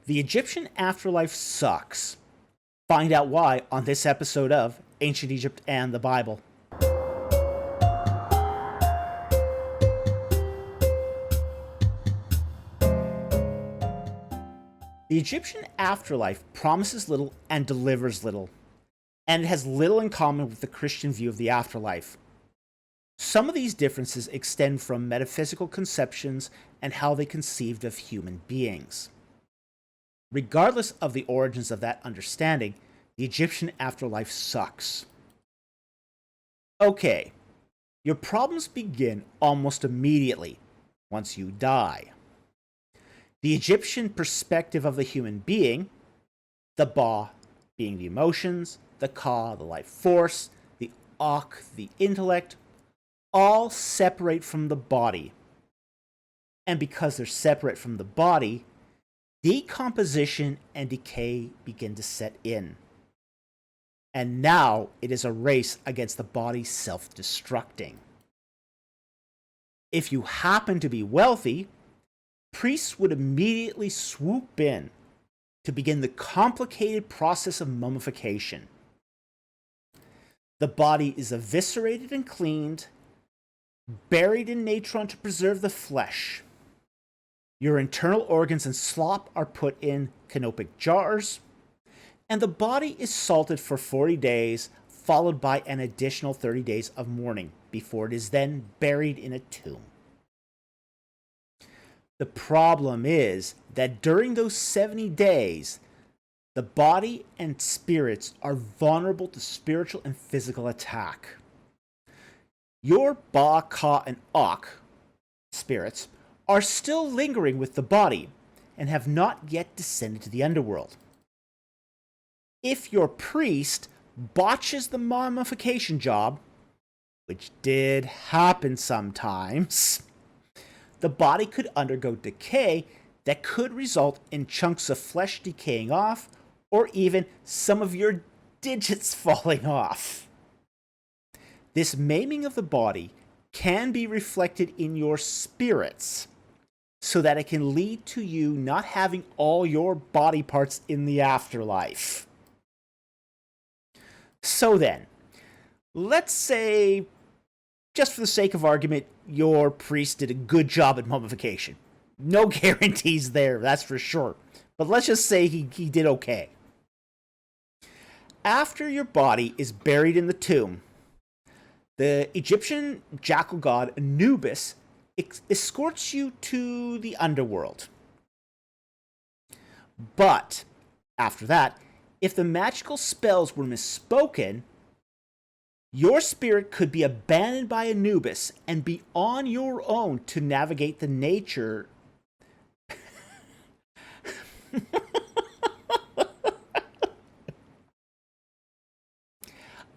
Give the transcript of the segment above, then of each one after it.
The Egyptian afterlife sucks. Find out why on this episode of Ancient Egypt and the Bible. The Egyptian afterlife promises little and delivers little, and it has little in common with the Christian view of the afterlife. Some of these differences extend from metaphysical conceptions and how they conceived of human beings. Regardless of the origins of that understanding, the Egyptian afterlife sucks. Okay, your problems begin almost immediately once you die. The Egyptian perspective of the human being, the Ba being the emotions, the Ka the life force, the Ak the intellect, all separate from the body. And because they're separate from the body, decomposition and decay begin to set in. And now it is a race against the body self-destructing. If you happen to be wealthy, priests would immediately swoop in to begin the complicated process of mummification. The body is eviscerated and cleaned, buried in natron to preserve the flesh. Your internal organs and slop are put in canopic jars, and the body is salted for 40 days, followed by an additional 30 days of mourning, before it is then buried in a tomb. The problem is that during those 70 days, the body and spirits are vulnerable to spiritual and physical attack. Your Ba, Ka, and Ak spirits are still lingering with the body and have not yet descended to the underworld. If your priest botches the mummification job, which did happen sometimes, the body could undergo decay that could result in chunks of flesh decaying off, or even some of your digits falling off. This maiming of the body can be reflected in your spirits, so that it can lead to you not having all your body parts in the afterlife. So then, let's say, just for the sake of argument, your priest did a good job at mummification. No guarantees there, that's for sure. But let's just say he did okay. After your body is buried in the tomb, the Egyptian jackal god Anubis escorts you to the underworld. But after that, if the magical spells were misspoken, your spirit could be abandoned by Anubis and be on your own to navigate the nature.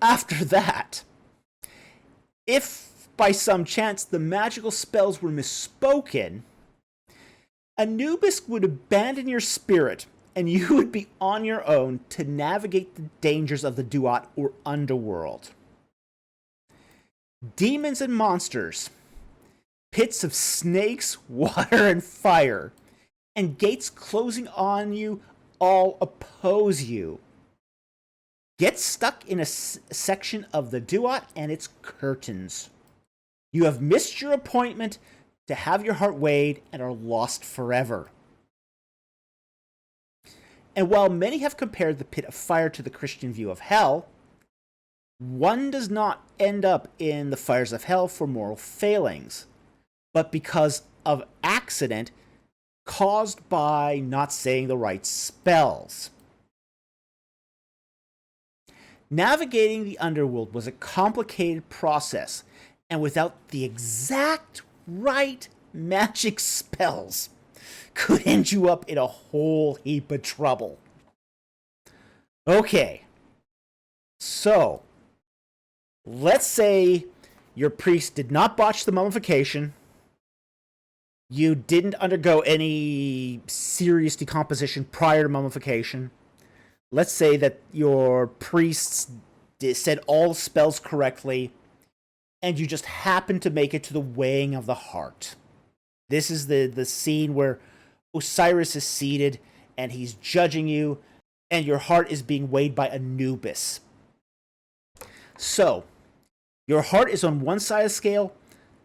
After that, if by some chance the magical spells were misspoken, Anubis would abandon your spirit and you would be on your own to navigate the dangers of the Duat or underworld. Demons and monsters, pits of snakes, water, and fire, and gates closing on you all oppose you. Get stuck in a section of the Duat and its curtains. You have missed your appointment to have your heart weighed and are lost forever. And while many have compared the pit of fire to the Christian view of hell, one does not end up in the fires of hell for moral failings, but because of accident caused by not saying the right spells. Navigating the underworld was a complicated process, and without the exact right magic spells, could end you up in a whole heap of trouble. Okay, so let's say your priest did not botch the mummification, you didn't undergo any serious decomposition prior to mummification. Let's say that your priests said all the spells correctly, and you just happened to make it to the weighing of the heart. This is the scene where Osiris is seated, and he's judging you, and your heart is being weighed by Anubis. So, your heart is on one side of the scale,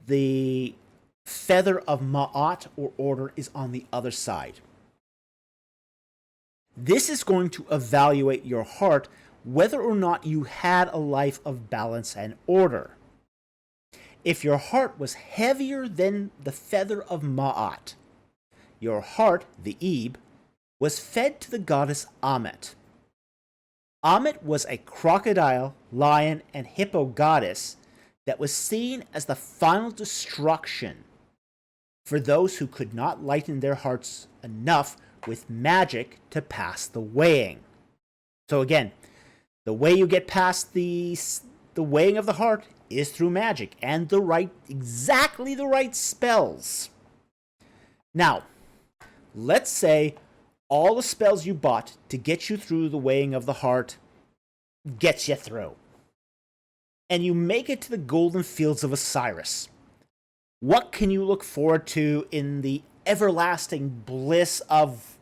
the feather of Ma'at, or order, is on the other side. This is going to evaluate your heart, whether or not you had a life of balance and order. If your heart was heavier than the feather of Ma'at, your heart, the Ib, was fed to the goddess Amet. Amet was a crocodile, lion, and hippo goddess that was seen as the final destruction for those who could not lighten their hearts enough with magic to pass the weighing. So again, the way you get past the weighing of the heart is through magic and exactly the right spells. Now, let's say all the spells you bought to get you through the weighing of the heart gets you through, and you make it to the Golden Fields of Osiris. What can you look forward to in the everlasting bliss of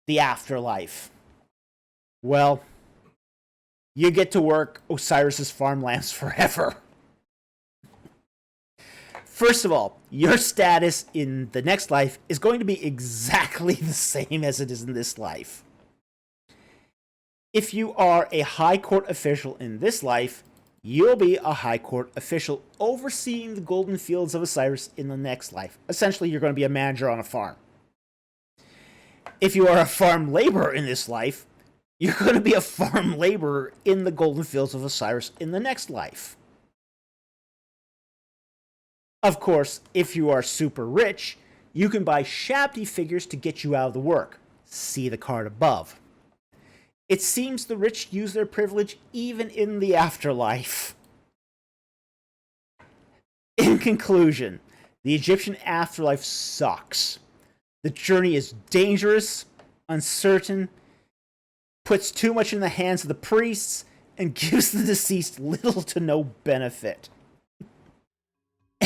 the afterlife? Well, you get to work Osiris's farmlands forever. First of all, your status in the next life is going to be exactly the same as it is in this life. If you are a high court official in this life, you'll be a high court official overseeing the Golden Fields of Osiris in the next life. Essentially, you're going to be a manager on a farm. If you are a farm laborer in this life, you're going to be a farm laborer in the Golden Fields of Osiris in the next life. Of course, if you are super rich, you can buy Shabti figures to get you out of the work. See the card above. It seems the rich use their privilege even in the afterlife. In conclusion, the Egyptian afterlife sucks. The journey is dangerous, uncertain, puts too much in the hands of the priests, and gives the deceased little to no benefit.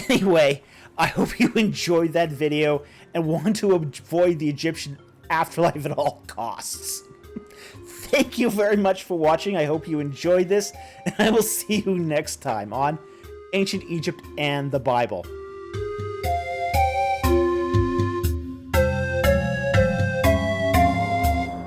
Anyway, I hope you enjoyed that video and want to avoid the Egyptian afterlife at all costs. Thank you very much for watching. I hope you enjoyed this, and I will see you next time on Ancient Egypt and the Bible.